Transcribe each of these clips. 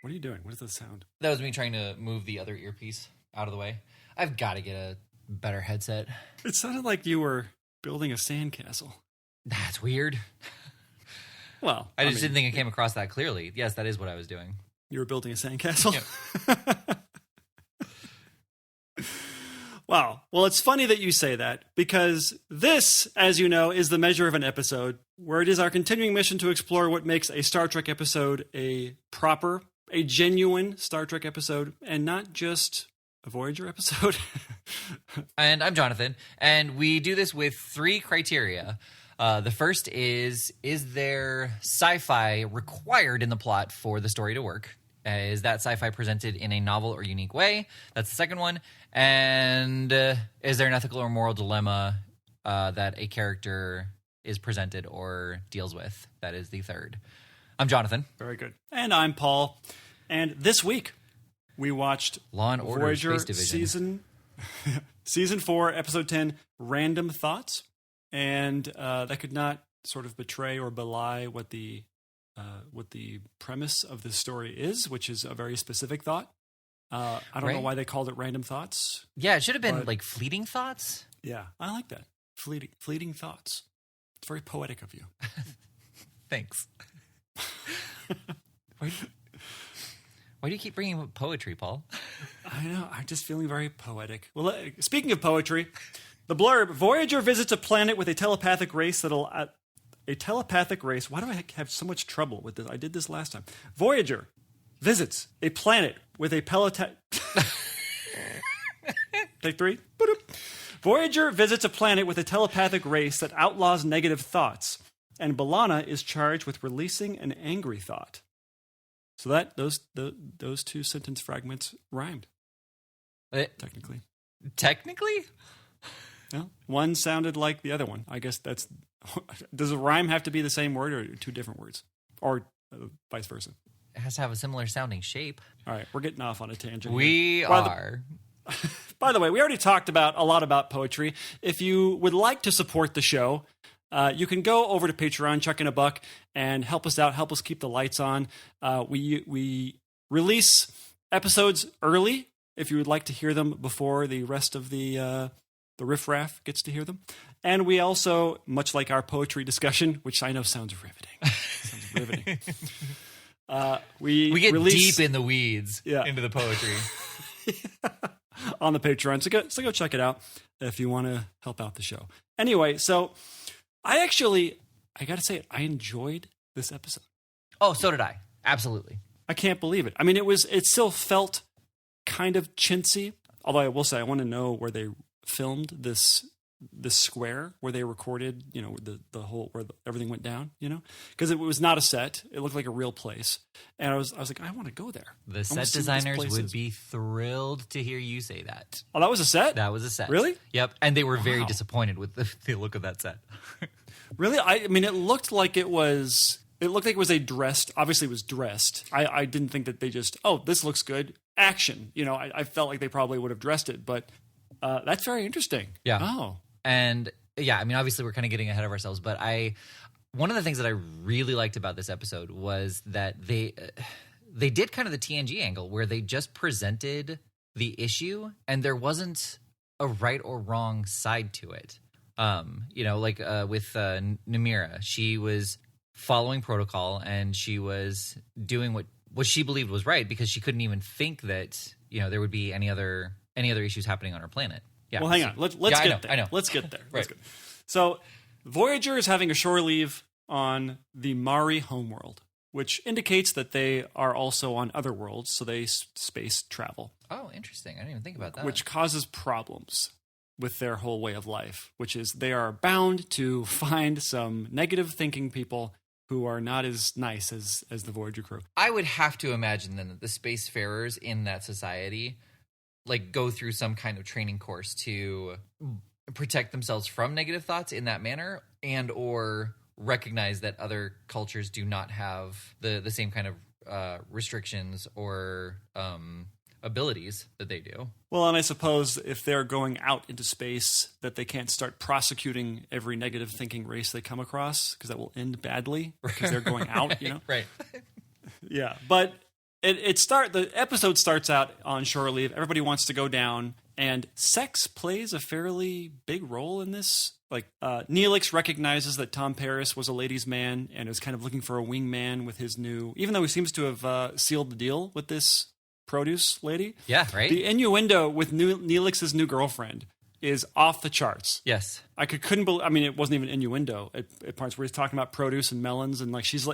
What are you doing? What is that sound? That was me trying to move the other earpiece out of the way. I've got to get a better headset. It sounded like you were building a sandcastle. That's weird. Well, I just didn't think it came across that clearly. Yes, that is what I was doing. You were building a sandcastle? Yep. Wow. Well, it's funny that you say that because this, as you know, is the measure of an episode, where it is our continuing mission to explore what makes a Star Trek episode a genuine Star Trek episode, and not just a Voyager episode. And I'm Jonathan, and we do this with 3 criteria. The first is there sci-fi required in the plot for the story to work? Is that sci-fi presented in a novel or unique way? That's the second one. And is there an ethical or moral dilemma that a character is presented or deals with? That is the third. I'm Jonathan. Very good. And I'm Paul. And this week, we watched Law and Order Voyager Space Division. season 4, episode 10, Random Thoughts. And that could not sort of betray or belie what the premise of the story is, which is a very specific thought. I don't know why they called it Random Thoughts. Yeah, it should have been like Fleeting Thoughts. Yeah, I like that. Fleeting Thoughts. It's very poetic of you. Thanks. Why do you keep bringing up poetry, Paul? I know. I'm just feeling very poetic. Well, speaking of poetry, the blurb: Voyager visits a planet with a telepathic race that'll... a telepathic race. Why do I have so much trouble with this? I did this last time. Voyager visits a planet with a Take 3. Voyager visits a planet with a telepathic race that outlaws negative thoughts, and B'Elanna is charged with releasing an angry thought. So that those 2 sentence fragments rhymed. Technically. Technically? Yeah. One sounded like the other one. I guess that's... Does a rhyme have to be the same word or 2 different words? Or vice versa? It has to have a similar sounding shape. All right, we're getting off on a tangent. We are. By the way, we already talked a lot about poetry. If you would like to support the show, you can go over to Patreon, chuck in $1, and help us out, help us keep the lights on. We release episodes early if you would like to hear them before the rest of the riffraff gets to hear them. And we also, much like our poetry discussion, which I know sounds riveting. We get release, deep in the weeds into the poetry. On the Patreon. So go check it out if you want to help out the show. Anyway, so I got to say it, I enjoyed this episode. Oh, so did I. Absolutely. I can't believe it. I mean, it still felt kind of chintzy, although I will say I want to know where they filmed this square, where they recorded, the whole, where everything went down, because it was not a set. It looked like a real place. And I was like, I want to go there. The set designers would be thrilled to hear you say that. Oh, that was a set? That was a set. Really? Yep. And they were very disappointed with the look of that set. Really? I mean, it looked like it was a dressed, obviously it was dressed. I didn't think that they just, this looks good. Action. I felt like they probably would have dressed it, but that's very interesting. Yeah. Oh. And yeah, I mean, obviously we're kind of getting ahead of ourselves, but one of the things that I really liked about this episode was that they did kind of the TNG angle where they just presented the issue and there wasn't a right or wrong side to it. With Namira, she was following protocol and she was doing what she believed was right because she couldn't even think that, there would be any other issues happening on her planet. Yeah. Well, hang on. Let's get there. I know. Let's get there. Right. So, Voyager is having a shore leave on the Mari homeworld, which indicates that they are also on other worlds, so they space travel. Oh, interesting. I didn't even think about that. Which causes problems with their whole way of life, which is they are bound to find some negative thinking people who are not as nice as the Voyager crew. I would have to imagine then that the spacefarers in that society go through some kind of training course to protect themselves from negative thoughts in that manner and or recognize that other cultures do not have the same kind of restrictions or abilities that they do. Well, and I suppose if they're going out into space that they can't start prosecuting every negative thinking race they come across because that will end badly because they're going out, Right. Yeah, but The episode starts out on shore leave. Everybody wants to go down, and sex plays a fairly big role in this. Like, Neelix recognizes that Tom Paris was a ladies' man and is kind of looking for a wingman with his new, even though he seems to have sealed the deal with this produce lady. Yeah, right? The innuendo with Neelix's new girlfriend is off the charts. Yes. I couldn't believe. I mean, it wasn't even innuendo at parts where he's talking about produce and melons, and like she's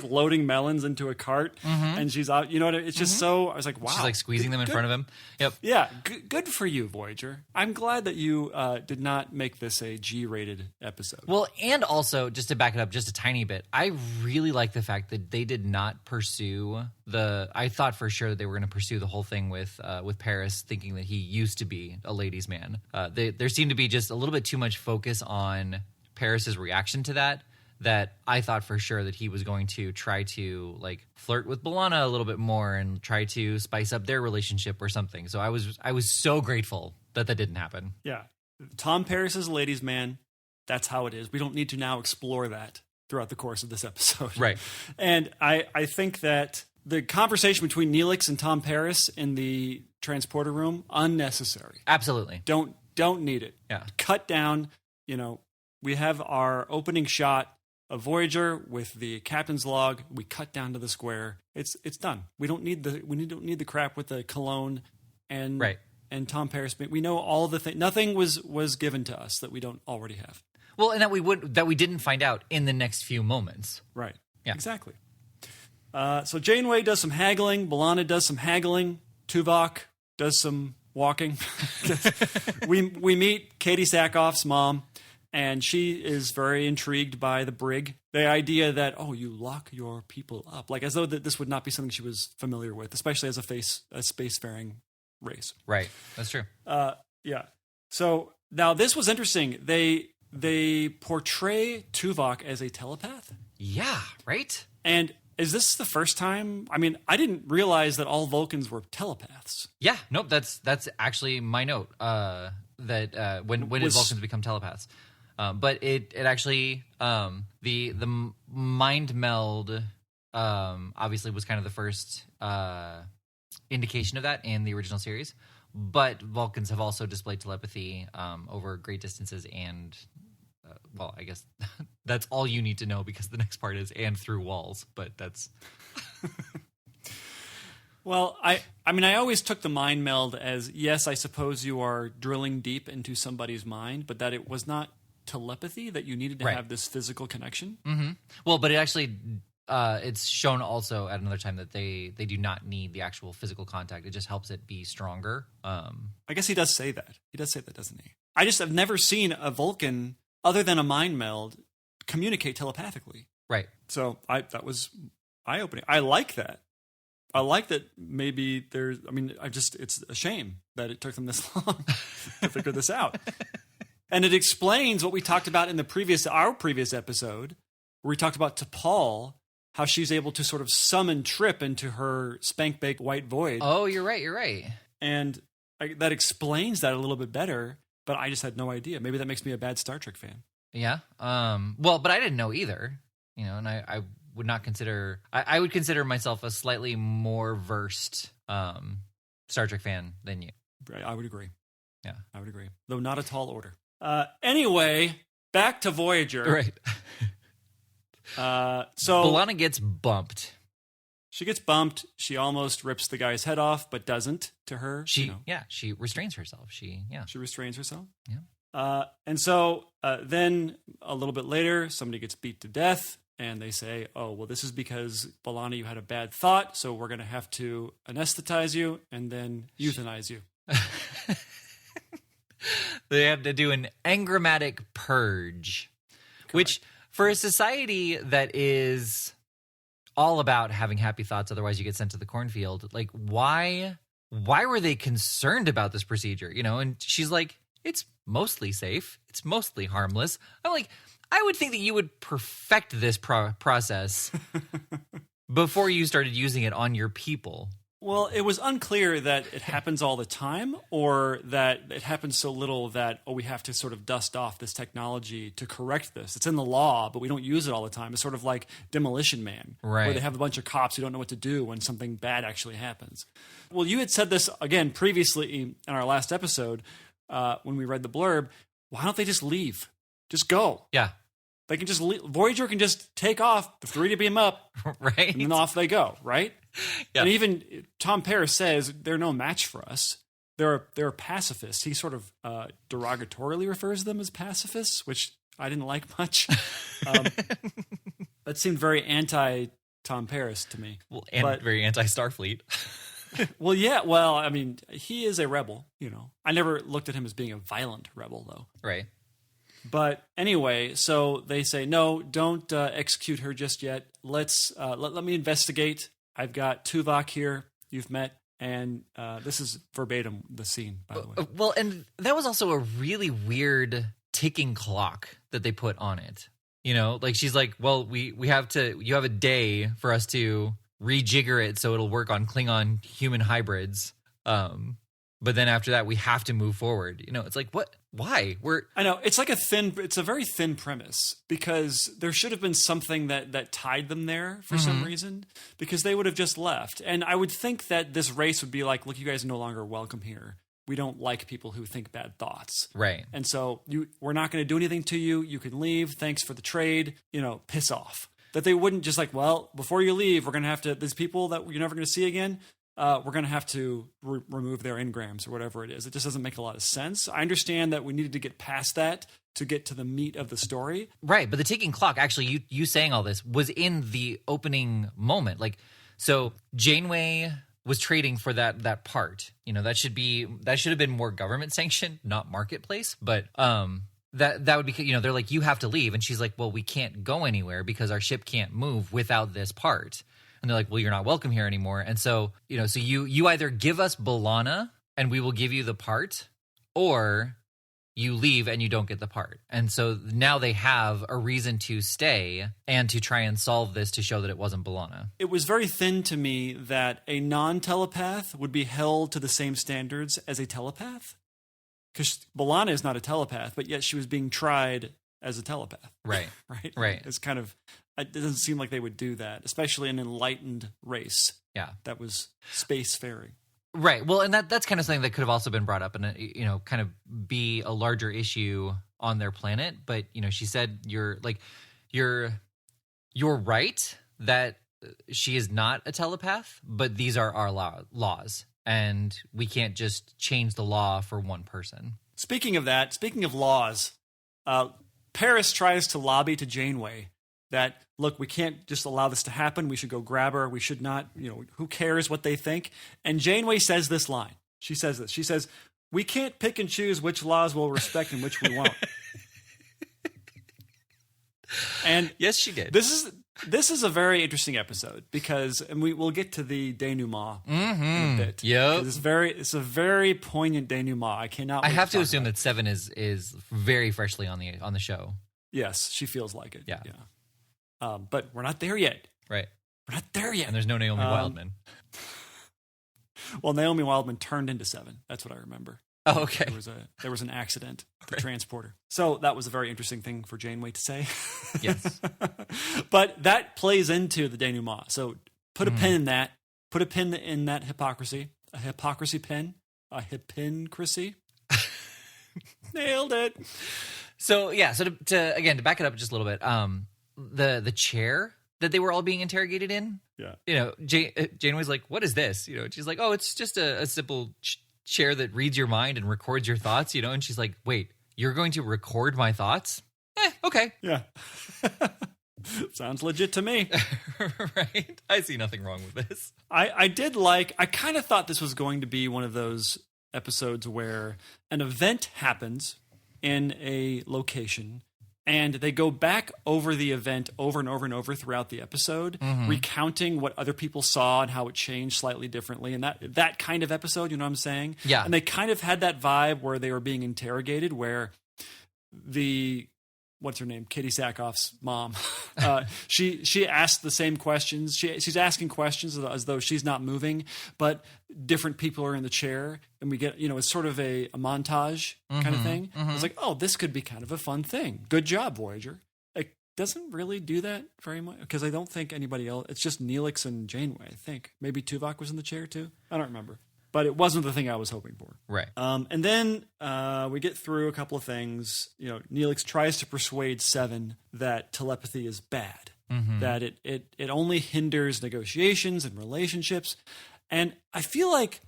loading melons into a cart, and she's out. You know what? It's just so. I was like, wow. She's like squeezing them in front of him. Yep. Yeah. Good for you, Voyager. I'm glad that you did not make this a G-rated episode. Well, and also just to back it up just a tiny bit, I really like the fact that they did not pursue I thought for sure that they were going to pursue the whole thing with Paris, thinking that he used to be a ladies' man. There seemed to be just a little bit too much focus on Paris's reaction to that I thought for sure that he was going to try to like flirt with B'Elanna a little bit more and try to spice up their relationship or something. So I was so grateful that didn't happen. Yeah. Tom Paris is a ladies' man. That's how it is. We don't need to now explore that throughout the course of this episode. Right. And I think that the conversation between Neelix and Tom Paris in the transporter room, unnecessary. Absolutely. Don't need it. Yeah. Cut down. You know, we have our opening shot of Voyager with the captain's log. We cut down to the square. It's done. We don't need the crap with the cologne and right. and Tom Paris. We know all the things. Nothing was given to us that we don't already have. Well, and that we didn't find out in the next few moments. Right. Yeah. Exactly. So Janeway does some haggling. B'Elanna does some haggling. Tuvok does some walking. we meet Katie Sackhoff's mom, and she is very intrigued by the brig. The idea that, you lock your people up. Like as though that this would not be something she was familiar with, especially as a spacefaring race. Right. That's true. Yeah. So now this was interesting. They portray Tuvok as a telepath. Yeah, right? And is this the first time? I mean, I didn't realize that all Vulcans were telepaths. Yeah, nope. That's actually my note. That when did Vulcans become telepaths? But it actually the mind meld obviously was kind of the first indication of that in the original series. But Vulcans have also displayed telepathy over great distances and. Well, I guess that's all you need to know because the next part is and through walls, but that's. Well, I mean, I always took the mind meld as, yes, I suppose you are drilling deep into somebody's mind, but that it was not telepathy, that you needed to have this physical connection. Mm-hmm. Well, but it actually, it's shown also at another time that they do not need the actual physical contact. It just helps it be stronger. I guess he does say that. He does say that, doesn't he? I just have never seen a Vulcan, other than a mind meld, communicate telepathically. Right. So that was eye-opening. I like that. I like that maybe it's a shame that it took them this long to figure this out. And it explains what we talked about in our previous episode, where we talked about T'Pol, how she's able to sort of summon Trip into her spank-baked white void. Oh, you're right. And that explains that a little bit better. But I just had no idea. Maybe that makes me a bad Star Trek fan. Yeah. Well, but I didn't know either. You know, and I would not consider. I would consider myself a slightly more versed Star Trek fan than you. I would agree. Yeah, I would agree. Though not a tall order. Anyway, back to Voyager. Right. So B'Elanna gets bumped. She gets bumped. She almost rips the guy's head off, but doesn't. To her, she restrains herself. She restrains herself. Yeah. And so then a little bit later, somebody gets beat to death, and they say, "Oh, well, this is because B'Elanna, you had a bad thought, so we're going to have to anesthetize you and then euthanize you." They have to do an engrammatic purge, which for a society that is all about having happy thoughts, otherwise you get sent to the cornfield. Like, why were they concerned about this procedure? You know, and she's like, it's mostly safe. It's mostly harmless. I'm like, I would think that you would perfect this process before you started using it on your people. Well, it was unclear that it happens all the time or that it happens so little that, we have to sort of dust off this technology to correct this. It's in the law, but we don't use it all the time. It's sort of like Demolition Man, where they have a bunch of cops who don't know what to do when something bad actually happens. Well, you had said this, again, previously in our last episode when we read the blurb. Why don't they just leave? Just go. Yeah. They can just leave. Voyager can just take off, the three to beam up, right? And then off they go, right? Yeah. And even Tom Paris says they're no match for us. They're pacifists. He sort of derogatorily refers to them as pacifists, which I didn't like much. That seemed very anti-Tom Paris to me. Well, and very anti-Starfleet. Well, yeah. Well, I mean, he is a rebel, I never looked at him as being a violent rebel, though. Right. But anyway, so they say, no, don't execute her just yet. Let's let me investigate. I've got Tuvok here you've met, and this is verbatim the scene, by the way. Well, and that was also a really weird ticking clock that they put on it. Like she's like, well, you have a day for us to rejigger it so it'll work on Klingon human hybrids. But then after that, we have to move forward. It's like, what? Why? I know. It's like it's a very thin premise because there should have been something that tied them there for some reason, because they would have just left. And I would think that this race would be like, look, you guys are no longer welcome here. We don't like people who think bad thoughts. Right. And so we're not going to do anything to you. You can leave. Thanks for the trade. Piss off. That they wouldn't just like, well, before you leave, we're going to have to, these people that you're never going to see again, we're going to have to remove their engrams or whatever it is. It just doesn't make a lot of sense. I understand that we needed to get past that to get to the meat of the story. Right, but the ticking clock, actually, you saying all this was in the opening moment. Like, so Janeway was trading for that part. That should have been more government sanctioned, not marketplace. But that would be, they're like, you have to leave, and she's like, well, we can't go anywhere because our ship can't move without this part. And they're like, well, you're not welcome here anymore. And so, so you either give us B'Elanna and we will give you the part, or you leave and you don't get the part. And so now they have a reason to stay and to try and solve this to show that it wasn't B'Elanna. It was very thin to me that a non-telepath would be held to the same standards as a telepath. Because B'Elanna is not a telepath, but yet she was being tried as a telepath. Right. Right. It's kind of... It doesn't seem like they would do that, especially an enlightened race. Yeah. That was spacefaring. Right. Well, and that's kind of something that could have also been brought up and, kind of be a larger issue on their planet. But, she said you're right that she is not a telepath, but these are our laws. And we can't just change the law for one person. Speaking of laws, Paris tries to lobby to Janeway that, look, we can't just allow this to happen. We should go grab her. We should not, who cares what they think? And Janeway says this line. She says this. She says, we can't pick and choose which laws we'll respect and which we won't. And yes, she did. This is a very interesting episode because, and we'll get to the denouement in a bit. Yep. It's a very poignant denouement. I cannot. I have to assume that Seven is very freshly on the show. Yes, she feels like it. Yeah. But we're not there yet. Right. We're not there yet. And there's no Naomi Wildman. Well, Naomi Wildman turned into Seven. That's what I remember. Oh, okay. There was an accident with the transporter. So that was a very interesting thing for Janeway to say. Yes. But that plays into the denouement. So put a pin in that. Put a pin in that hypocrisy. A hypocrisy pin. A hypocrisy. Nailed it. So yeah. So to back it up just a little bit. The chair that they were all being interrogated in. Yeah. Janeway's like, what is this? She's like, oh, it's just a simple chair that reads your mind and records your thoughts, and she's like, wait, you're going to record my thoughts? Okay. Yeah. Sounds legit to me. Right? I see nothing wrong with this. I kind of thought this was going to be one of those episodes where an event happens in a location and they go back over the event over and over and over throughout the episode, recounting what other people saw and how it changed slightly differently. And that kind of episode, you know what I'm saying? Yeah. And they kind of had that vibe where they were being interrogated, where the what's her name? Katie Sackhoff's mom. She asked the same questions. She's asking questions as though she's not moving, but different people are in the chair, and we get, it's sort of a montage kind of thing. It's like, oh, this could be kind of a fun thing. Good job, Voyager. It doesn't really do that very much because I don't think anybody else. It's just Neelix and Janeway. I think maybe Tuvok was in the chair too. I don't remember. But it wasn't the thing I was hoping for. Right. And then we get through a couple of things. Neelix tries to persuade Seven that telepathy is bad, that it only hinders negotiations and relationships. And I feel like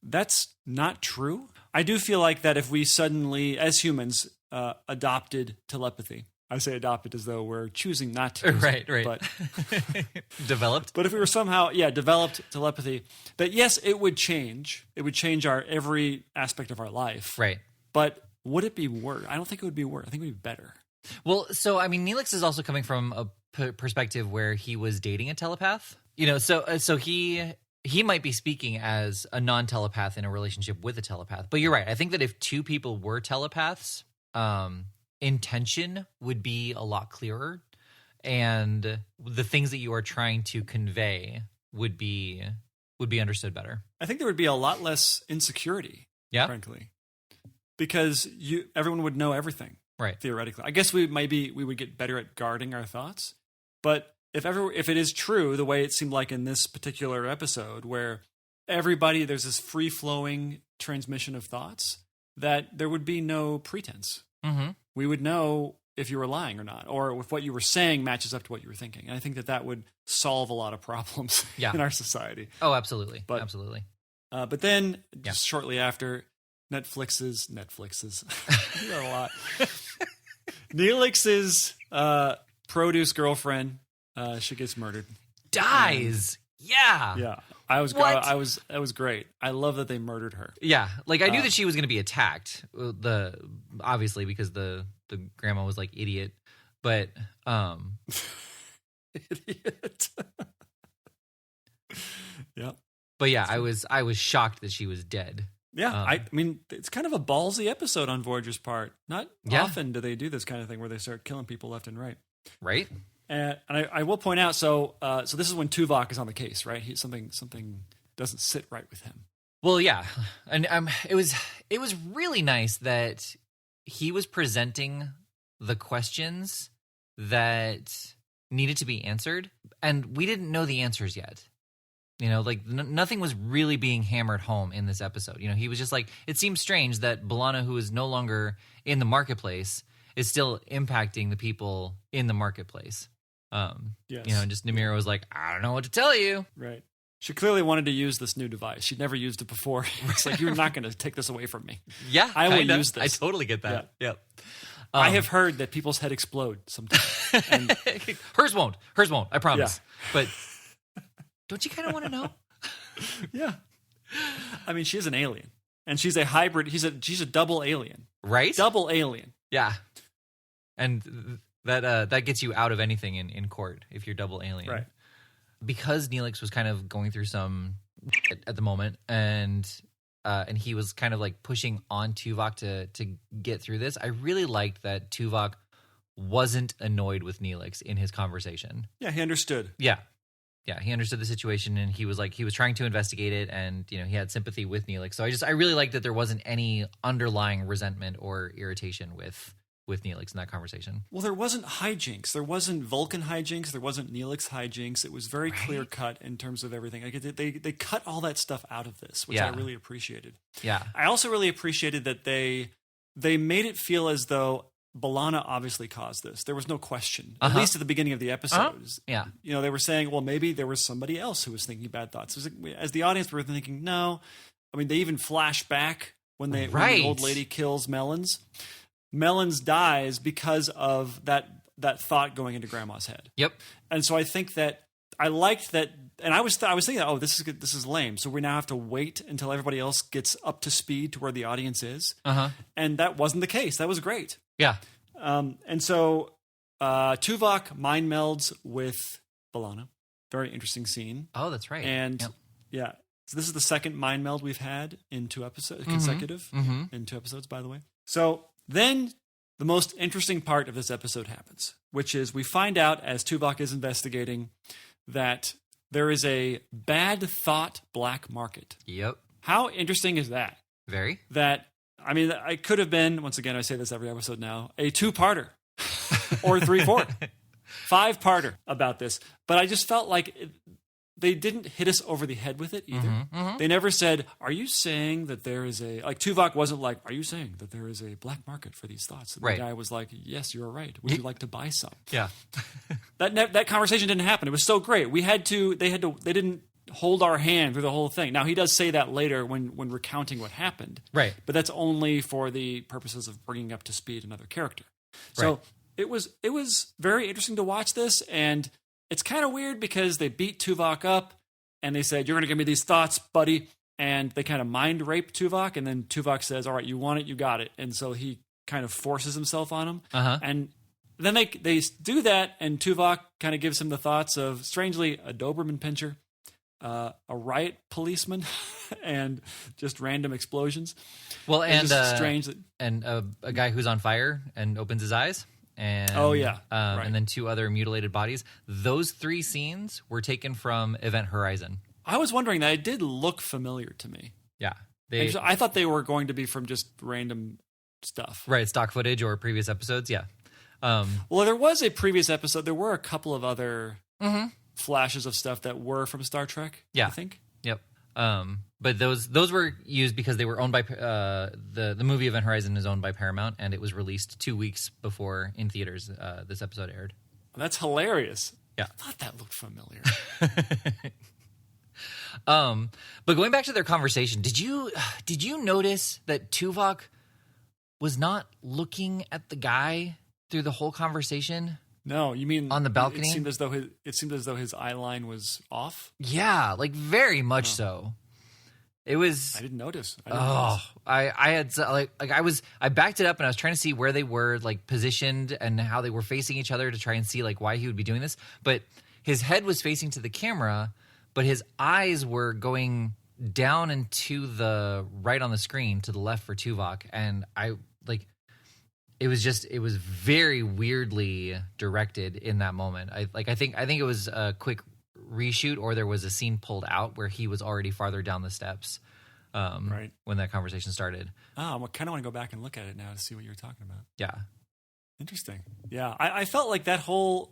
that's not true. I do feel like that if we suddenly, as humans, adopted telepathy, I say adopted as though we're choosing not to. Right. But Developed. But if we were somehow, developed telepathy, that yes, it would change. It would change our every aspect of our life. Right. But would it be worse? I don't think it would be worse. I think it would be better. Well, so I mean, Neelix is also coming from a perspective where he was dating a telepath. So he might be speaking as a non-telepath in a relationship with a telepath. But you're right. I think that if two people were telepaths, intention would be a lot clearer, and the things that you are trying to convey would be understood better. I think there would be a lot less insecurity, frankly, because everyone would know everything, right? Theoretically, I guess we would get better at guarding our thoughts. But if it is true, the way it seemed like in this particular episode, where there's this free flowing transmission of thoughts, that there would be no pretense. Mm-hmm. We would know if you were lying or not, or if what you were saying matches up to what you were thinking. And I think that would solve a lot of problems in our society. Oh, absolutely. Absolutely. But then, just shortly after, Netflix's a lot. Neelix's produce girlfriend, she gets murdered. Dies. Yeah. That was great. I love that they murdered her. Yeah. Like, I knew that she was going to be attacked, obviously, because the grandma was like idiot, but idiot. Yeah. But yeah, I was shocked that she was dead. Yeah, I mean, it's kind of a ballsy episode on Voyager's part. Not often do they do this kind of thing where they start killing people left and right. Right. And I will point out, so this is when Tuvok is on the case, right? Something doesn't sit right with him. Well, yeah, and it was really nice that he was presenting the questions that needed to be answered, and we didn't know the answers yet. Like nothing was really being hammered home in this episode. He was just like, it seems strange that B'Elanna, who is no longer in the marketplace, is still impacting the people in the marketplace. Yes. And just Namira was like, I don't know what to tell you. Right. She clearly wanted to use this new device. She'd never used it before. It's like, you're not going to take this away from me. Yeah, I will use this. I totally get that. Yeah. Yep. I have heard that people's head explode sometimes. And hers won't. I promise. Yeah. But don't you kind of want to know? Yeah. I mean, she is an alien, and she's a hybrid. She's a double alien, right? Double alien. Yeah. And that gets you out of anything in court if you're double alien, right? Because Neelix was kind of going through some at the moment, and he was kind of like pushing on Tuvok to get through this. I really liked that Tuvok wasn't annoyed with Neelix in his conversation. Yeah, he understood. Yeah, he understood the situation, and he was trying to investigate it, and he had sympathy with Neelix. So I really liked that there wasn't any underlying resentment or irritation with Neelix in that conversation. Well, there wasn't hijinks. There wasn't Vulcan hijinks. There wasn't Neelix hijinks. It was very clear cut in terms of everything. Like they cut all that stuff out of this, which I really appreciated. Yeah. I also really appreciated that they made it feel as though B'Elanna obviously caused this. There was no question, at least at the beginning of the episode. Yeah. They were saying, well, maybe there was somebody else who was thinking bad thoughts. It was like, as the audience, we were thinking, no. I mean, they even flash back when the old lady kills Melons. Melons dies because of that thought going into Grandma's head. Yep. And so I think that I liked that, and I was thinking that, oh, this is lame. So we now have to wait until everybody else gets up to speed to where the audience is. And that wasn't the case. That was great. Yeah. And so Tuvok mind melds with B'Elanna. Very interesting scene. Oh, that's right. And yeah, so this is the second mind meld we've had in 2 episodes, consecutive in 2 episodes, by the way. So then the most interesting part of this episode happens, which is we find out as Tuvok is investigating that there is a bad thought black market. Yep. How interesting is that? Very. That, I mean, I could have been, once again, I say this every episode now, a 2-parter or 3-4, 5-parter about this. But I just felt like they didn't hit us over the head with it either. They never said, are you saying that there is a, like Tuvok wasn't like, are you saying that there is a black market for these thoughts? And the guy was like, yes, you're right. Would you like to buy some? Yeah. That conversation didn't happen. It was so great. They didn't hold our hand through the whole thing. Now he does say that later when recounting what happened. Right. But that's only for the purposes of bringing up to speed another character. So it was very interesting to watch this, and it's kind of weird because they beat Tuvok up and they said, you're going to give me these thoughts, buddy. And they kind of mind rape Tuvok. And then Tuvok says, all right, you want it, you got it. And so he kind of forces himself on him. And then they do that. And Tuvok kind of gives him the thoughts of, strangely, a Doberman pincher, a riot policeman, and just random explosions. Well, and strange that, and a guy who's on fire and opens his eyes. And, and then 2 other mutilated bodies. Those 3 scenes were taken from Event Horizon. I was wondering that. It did look familiar to me. Yeah. I thought they were going to be from just random stuff. Right, stock footage or previous episodes, yeah. Well, there was a previous episode. There were a couple of other flashes of stuff that were from Star Trek, I think. Yep. But those were used because they were owned by the movie Event Horizon is owned by Paramount, and it was released 2 weeks before in theaters this episode aired. That's hilarious. Yeah, I thought that looked familiar. But going back to their conversation, did you notice that Tuvok was not looking at the guy through the whole conversation? No, you mean on the balcony? It seemed as though his eye line was off. Yeah, like very much so. It was. I didn't notice. I backed it up and I was trying to see where they were like positioned and how they were facing each other to try and see like why he would be doing this. But his head was facing to the camera, but his eyes were going down and to the right on the screen to the left for Tuvok, and it was very weirdly directed in that moment. I think it was a quick reshoot, or there was a scene pulled out where he was already farther down the steps when that conversation started. Oh, I kind of want to go back and look at it now to see what you were talking about. Yeah. Interesting. Yeah, I felt like that whole...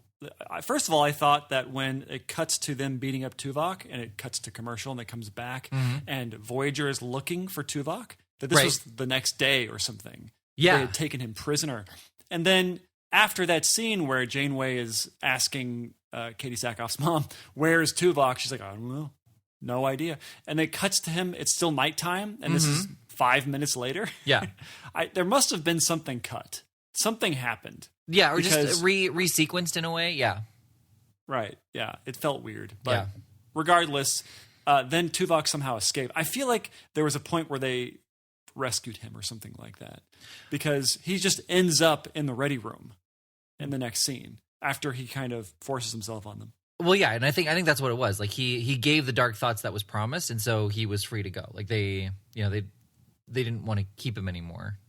First of all, I thought that when it cuts to them beating up Tuvok and it cuts to commercial and it comes back and Voyager is looking for Tuvok, that this was the next day or something. Yeah. They had taken him prisoner. And then after that scene where Janeway is asking Katie Sackhoff's mom, where's Tuvok? She's like, I don't know. No idea. And it cuts to him. It's still nighttime. And this is 5 minutes later. Yeah. There must have been something cut. Something happened. Yeah, or just resequenced in a way. Yeah. Right. Yeah. It felt weird. But regardless, then Tuvok somehow escaped. I feel like there was a point where they rescued him or something like that, because he just ends up in the ready room in the next scene after he kind of forces himself on them. Well, yeah, and I think that's what it was. Like he gave the dark thoughts that was promised, and so he was free to go. Like they didn't want to keep him anymore.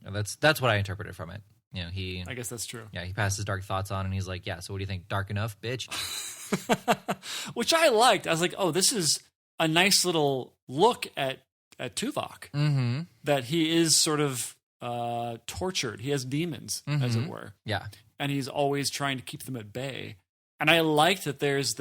That's what I interpreted from it. I guess that's true. Yeah, he passed his dark thoughts on, and he's like, yeah, so what do you think? Dark enough, bitch? Which I liked. I was like, oh, this is a nice little look at Tuvok. Mm-hmm. That he is sort of tortured. He has demons, as it were. Yeah. And he's always trying to keep them at bay. And I liked that there was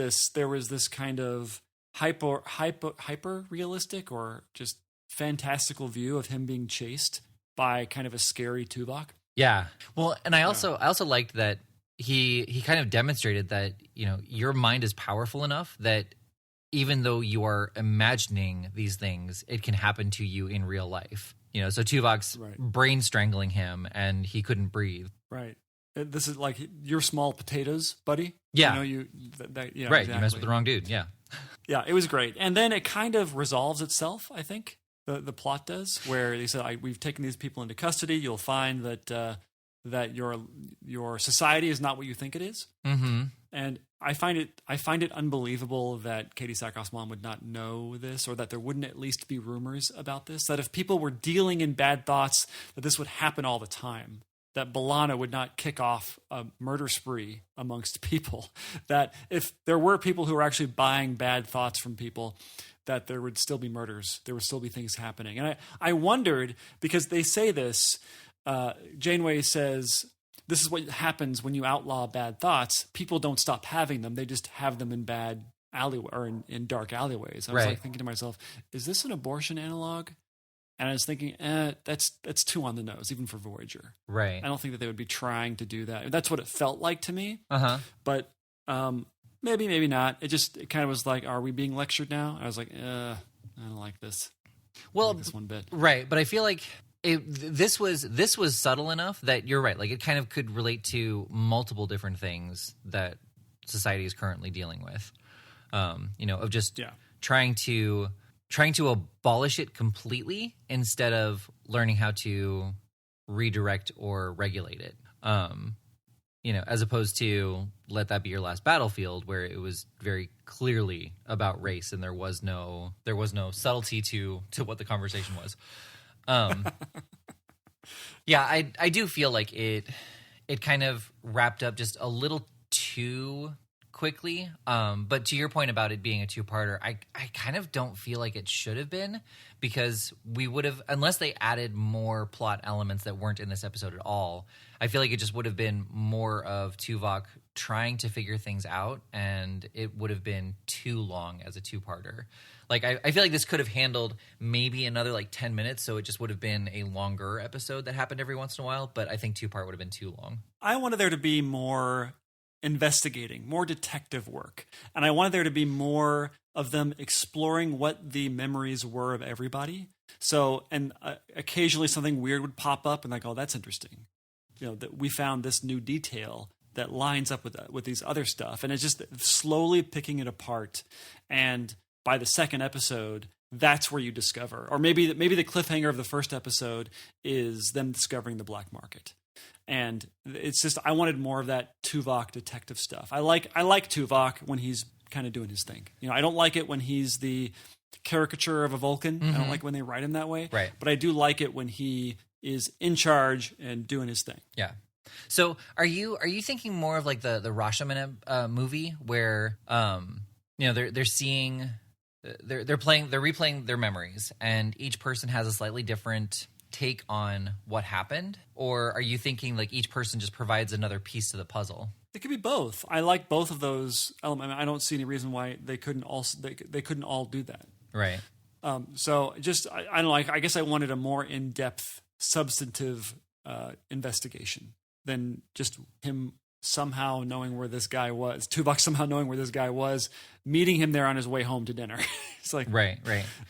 this kind of hyper realistic or just fantastical view of him being chased by kind of a scary Tuvok. Yeah. Well, and I also liked that he kind of demonstrated that, your mind is powerful enough that even though you are imagining these things, it can happen to you in real life. So Tuvok's brain strangling him and he couldn't breathe. Right. This is like your small potatoes, buddy. Yeah. Right. Exactly. You messed with the wrong dude. Yeah. Yeah. It was great. And then it kind of resolves itself, I think. The plot does, where they said, we've taken these people into custody. You'll find that your society is not what you think it is. Mm-hmm. And I find it unbelievable that Katie Sackhoff's mom would not know this, or that there wouldn't at least be rumors about this. That if people were dealing in bad thoughts, that this would happen all the time. that B'Elanna would not kick off a murder spree amongst people. That if there were people who were actually buying bad thoughts from people, that there would still be murders. There would still be things happening. And I wondered, because they say this, Janeway says, this is what happens when you outlaw bad thoughts. People don't stop having them. They just have them in bad alleyway or in dark alleyways. I was like thinking to myself, is this an abortion analog? And I was thinking, that's too on the nose, even for Voyager. Right. I don't think that they would be trying to do that. That's what it felt like to me. Uh-huh. But maybe not. It kind of was like, are we being lectured now? I was like, I don't like this. Well, I don't like this one bit. Right. But I feel like this was subtle enough that you're right. Like, it kind of could relate to multiple different things that society is currently dealing with. Of just trying to abolish it completely instead of learning how to redirect or regulate it. As opposed to let that be your last battlefield, where it was very clearly about race and there was no subtlety to what the conversation was. I do feel like it kind of wrapped up just a little too quickly. But to your point about it being a two-parter, I kind of don't feel like it should have been, because we would have, unless they added more plot elements that weren't in this episode at all, I feel like it just would have been more of Tuvok trying to figure things out, and it would have been too long as a two-parter. Like, I feel like this could have handled maybe another like 10 minutes, so it just would have been a longer episode that happened every once in a while, but I think two-part would have been too long. I wanted there to be more investigating, more detective work. And I wanted there to be more of them exploring what the memories were of everybody. So, and occasionally something weird would pop up and like, oh, that's interesting. That we found this new detail that lines up with these other stuff. And it's just slowly picking it apart. And by the second episode, that's where you discover, or maybe the cliffhanger of the first episode is them discovering the black market. And it's just, I wanted more of that Tuvok detective stuff. I like Tuvok when he's kind of doing his thing. I don't like it when he's the caricature of a Vulcan. Mm-hmm. I don't like when they write him that way. Right. But I do like it when he is in charge and doing his thing. Yeah. So are you thinking more of like the Rashomon movie where they're seeing they're replaying their memories, and each person has a slightly different take on what happened? Or are you thinking like each person just provides another piece to the puzzle? It could be both. I like both of those elements. I don't see any reason why they couldn't all do that. Right. So just I don't know. I guess I wanted a more in-depth, substantive investigation than just him somehow knowing where this guy was. Tuvok somehow knowing where this guy was, meeting him there on his way home to dinner. It's like right.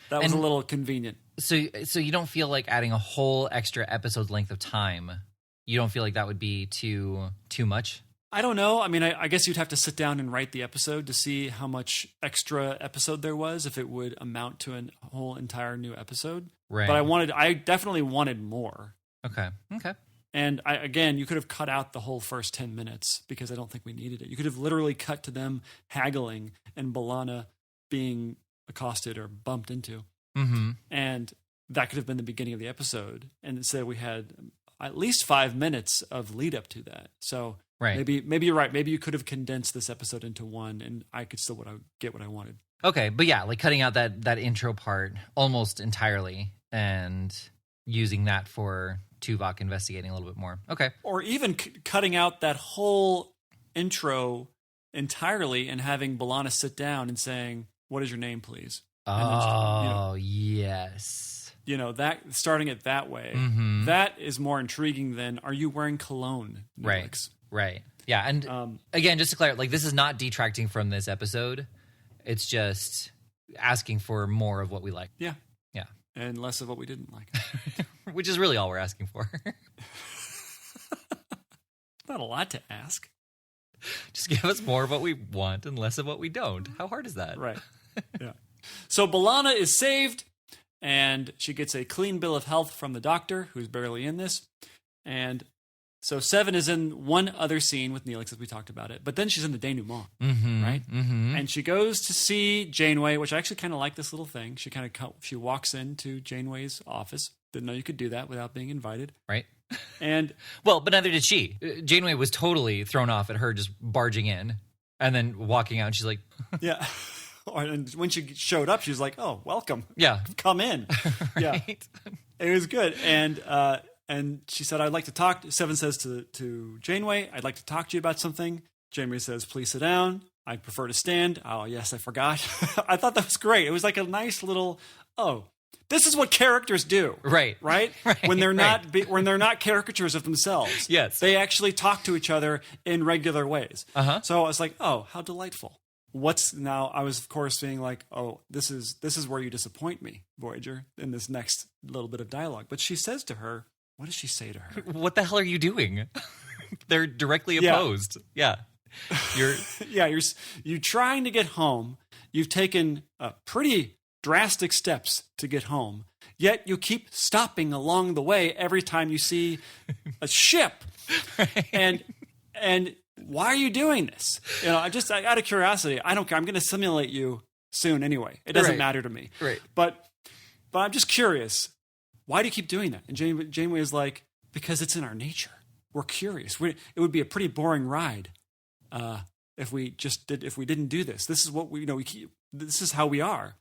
That was a little convenient. So you don't feel like adding a whole extra episode's length of time, you don't feel like that would be too much? I don't know. I mean, I guess you'd have to sit down and write the episode to see how much extra episode there was, if it would amount to a whole entire new episode. Right. But I definitely wanted more. Okay. And you could have cut out the whole first 10 minutes because I don't think we needed it. You could have literally cut to them haggling and B'Elanna being accosted or bumped into. Mm-hmm. And that could have been the beginning of the episode. And instead we had at least 5 minutes of lead up to that. So right. maybe you're right. Maybe you could have condensed this episode into one and I could still get what I wanted. Okay. But yeah, like cutting out that intro part almost entirely and using that for Tuvok investigating a little bit more. Okay. Or even cutting out that whole intro entirely and having B'Elanna sit down and saying, "What is your name, please?" Yes. That starting it that way, mm-hmm. that is more intriguing than, "Are you wearing cologne?" Neelix? Right. Yeah. And again, just to clarify, like this is not detracting from this episode. It's just asking for more of what we like. Yeah. Yeah. And less of what we didn't like. Which is really all we're asking for. Not a lot to ask. Just give us more of what we want and less of what we don't. How hard is that? Right. Yeah. So B'Elanna is saved, and she gets a clean bill of health from the doctor, who's barely in this. And so Seven is in one other scene with Neelix, as we talked about it. But then she's in the denouement, mm-hmm, right? Mm-hmm. And she goes to see Janeway, which I actually kind of like this little thing. She walks into Janeway's office. Didn't know you could do that without being invited. Right. And well, but neither did she. Janeway was totally thrown off at her just barging in and then walking out. And she's like, yeah. And when she showed up, she was like, "Oh, welcome. yeah, Come in." Yeah, right? it was good. And she said, "I'd like to talk." Seven says to Janeway, "I'd like to talk to you about something." Janeway says, "Please sit down. I prefer to stand." Oh, yes, I forgot. I thought that was great. It was like a nice little, this is what characters do. Right. Right? When they're when they're not caricatures of themselves. Yes. They actually talk to each other in regular ways. Uh-huh. So I was like, "Oh, how delightful." I was of course being like, "Oh, this is where you disappoint me, Voyager," in this next little bit of dialogue. But she says to her, what does she say to her? What the hell are you doing? They're directly opposed. Yeah. You're trying to get home. You've taken pretty drastic steps to get home, yet you keep stopping along the way every time you see a ship. Right. And why are you doing this? Out of curiosity, I don't care. I'm going to simulate you soon anyway. It doesn't matter to me. Right. But I'm just curious. Why do you keep doing that? And Janeway is like, because it's in our nature. We're curious. It would be a pretty boring ride if we didn't do this. This is what this is how we are.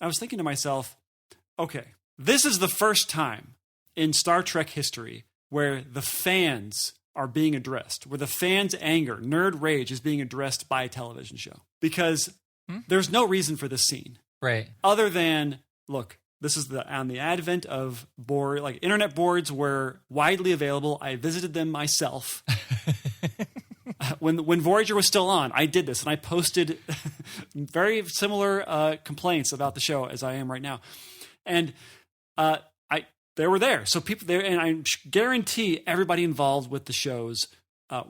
I was thinking to myself, okay, this is the first time in Star Trek history where the fans are being addressed, where the fans' anger, nerd rage is being addressed by a television show. Because there's no reason for this scene. Right. Other than, look, this is on the advent of internet boards were widely available. I visited them myself. When Voyager was still on, I did this, and I posted very similar complaints about the show as I am right now. And they were there. So people there, and I guarantee everybody involved with the shows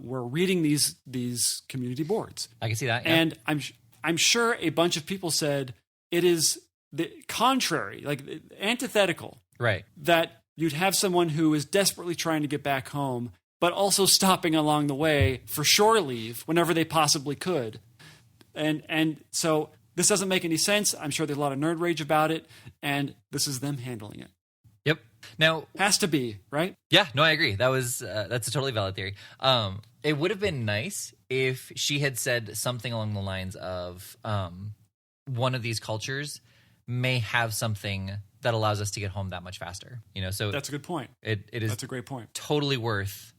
were reading these community boards. I can see that. Yeah. And I'm sure a bunch of people said it is the contrary, like antithetical, right? That you'd have someone who is desperately trying to get back home, but also stopping along the way for shore leave whenever they possibly could. And so this doesn't make any sense. I'm sure there's a lot of nerd rage about it, and this is them handling it. Yep. Now, has to be, right? Yeah, no, I agree. That's a totally valid theory. It would have been nice if she had said something along the lines of one of these cultures may have something that allows us to get home that much faster. So that's a good point. It is. That's a great point. Totally worth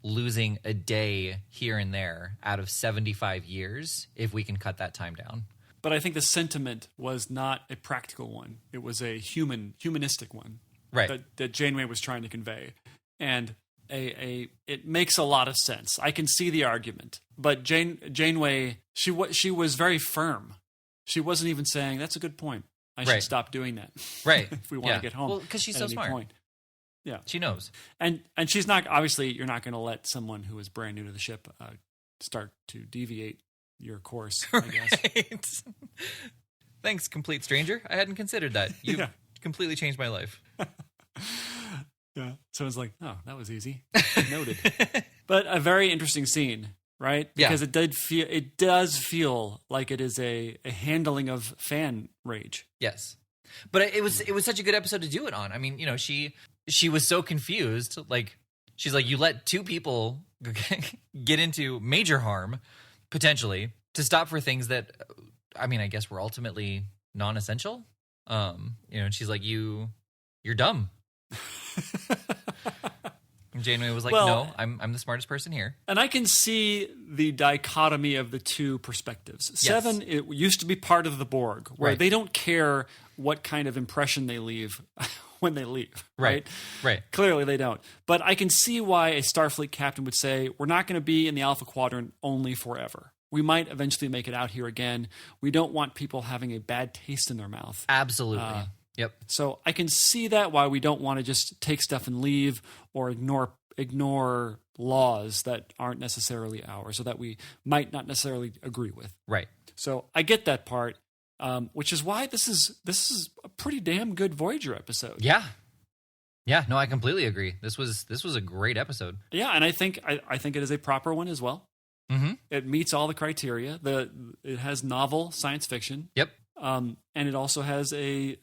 losing a day here and there out of 75 years if we can cut that time down. But I think the sentiment was not a practical one. It was a humanistic one. Right. That Janeway was trying to convey. And it makes a lot of sense. I can see the argument. But Janeway, she was very firm. She wasn't even saying, "That's a good point. I should stop doing that." Right. If we want to get home. Well, because she's so smart. Point. Yeah. She knows. And she's not, obviously, you're not going to let someone who is brand new to the ship start to deviate your course, I guess. Thanks, complete stranger. I hadn't considered that. You completely changed my life. Yeah. So it's like, oh, that was easy. Noted. But a very interesting scene, right? Because it does feel like it is a handling of fan rage. Yes. But it was such a good episode to do it on. I mean, she was so confused. Like, she's like, you let two people get into major harm, potentially, to stop for things that, I mean, I guess were ultimately non-essential. And she's like, you're dumb. And Janeway was like, no, I'm the smartest person here. And I can see the dichotomy of the two perspectives. Yes. Seven, it used to be part of the Borg, where they don't care what kind of impression they leave when they leave, right? Right. Clearly they don't. But I can see why a Starfleet captain would say, we're not going to be in the Alpha Quadrant only forever. We might eventually make it out here again. We don't want people having a bad taste in their mouth. Absolutely. Yep. So I can see that why we don't want to just take stuff and leave or ignore laws that aren't necessarily ours or that we might not necessarily agree with. Right. So I get that part, which is why this is a pretty damn good Voyager episode. Yeah. Yeah. No, I completely agree. This was a great episode. Yeah, and I think it is a proper one as well. Mm-hmm. It meets all the criteria. It has novel science fiction. Yep. And it also has a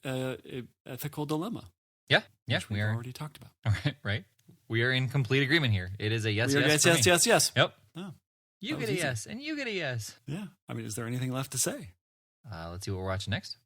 ethical dilemma. Yeah, which we've already talked about. All right, right. We are in complete agreement here. It is a yes, yes, yes, yes, yes. Yep. Oh, you get a yes, and you get a yes. yeah. I mean, is there anything left to say? Let's see what we're watching next.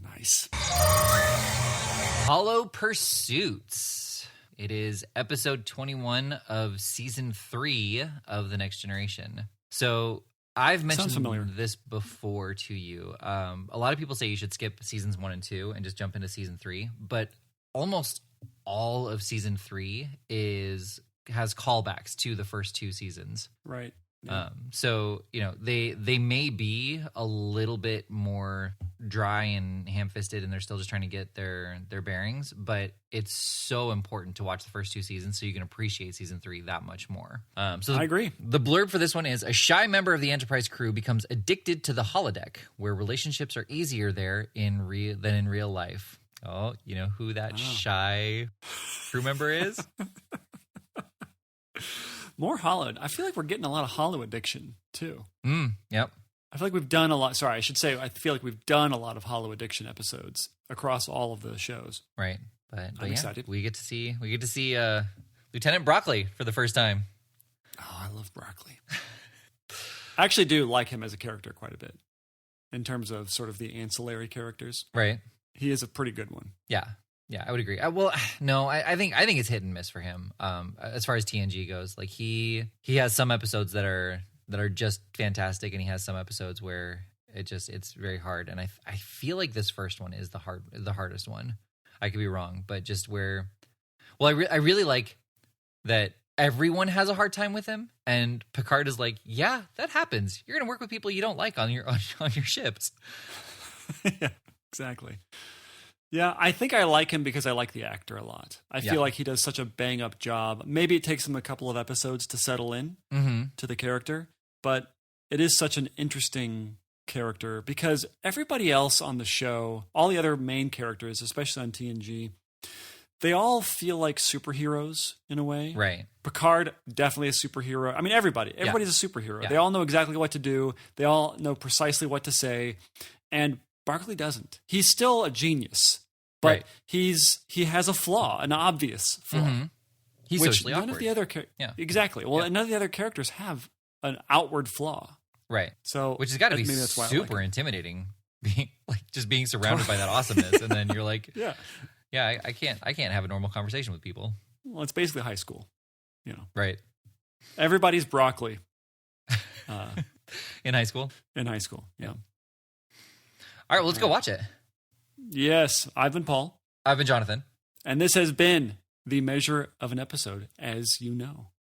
Nice. Hollow Pursuits. It is episode 21 of season 3 of The Next Generation. So I've mentioned this before to you. A lot of people say you should skip seasons 1 and 2 and just jump into season 3, but almost all of season 3 has callbacks to the first 2 seasons. Right. Yeah. So, they may be a little bit more dry and ham-fisted, and they're still just trying to get their bearings, but it's so important to watch the first 2 seasons so you can appreciate season 3 that much more. I agree. The blurb for this one is, a shy member of the Enterprise crew becomes addicted to the holodeck, where relationships are easier there than in real life. Oh, you know who that shy crew member is? More hollow. I feel like we're getting a lot of hollow addiction, too. Yep. I feel like we've done a lot. Sorry, I should say, I feel like we've done a lot of hollow addiction episodes across all of the shows. Right. But I'm excited. We get to see Lieutenant Broccoli for the first time. Oh, I love Broccoli. I actually do like him as a character quite a bit in terms of sort of the ancillary characters. Right. He is a pretty good one. Yeah. Yeah, I would agree. I think it's hit and miss for him. As far as TNG goes, like he has some episodes that are just fantastic, and he has some episodes where it's very hard. And I feel like this first one is the hardest one. I could be wrong, but just where, I really like that everyone has a hard time with him, and Picard is like, yeah, that happens. You're gonna work with people you don't like on your ships. Yeah, exactly. Yeah, I think I like him because I like the actor a lot. I feel like he does such a bang-up job. Maybe it takes him a couple of episodes to settle in to the character, but it is such an interesting character because everybody else on the show, all the other main characters, especially on TNG, they all feel like superheroes in a way. Right. Picard, definitely a superhero. I mean, everybody's a superhero. Yeah. They all know exactly what to do. They all know precisely what to say. And Barclay doesn't. He's still a genius, but he has a flaw, an obvious flaw. Mm-hmm. He's socially none awkward. Of the other exactly. Well, none of the other characters have an outward flaw. Right. So which has got to be super intimidating, being surrounded by that awesomeness, and then you're like, I can't have a normal conversation with people. Well, it's basically high school, Right. Everybody's Broccoli. In high school. Yeah. All right, well, let's go watch it. Yes, I've been Paul. I've been Jonathan. And this has been The Measure of an Episode, as you know.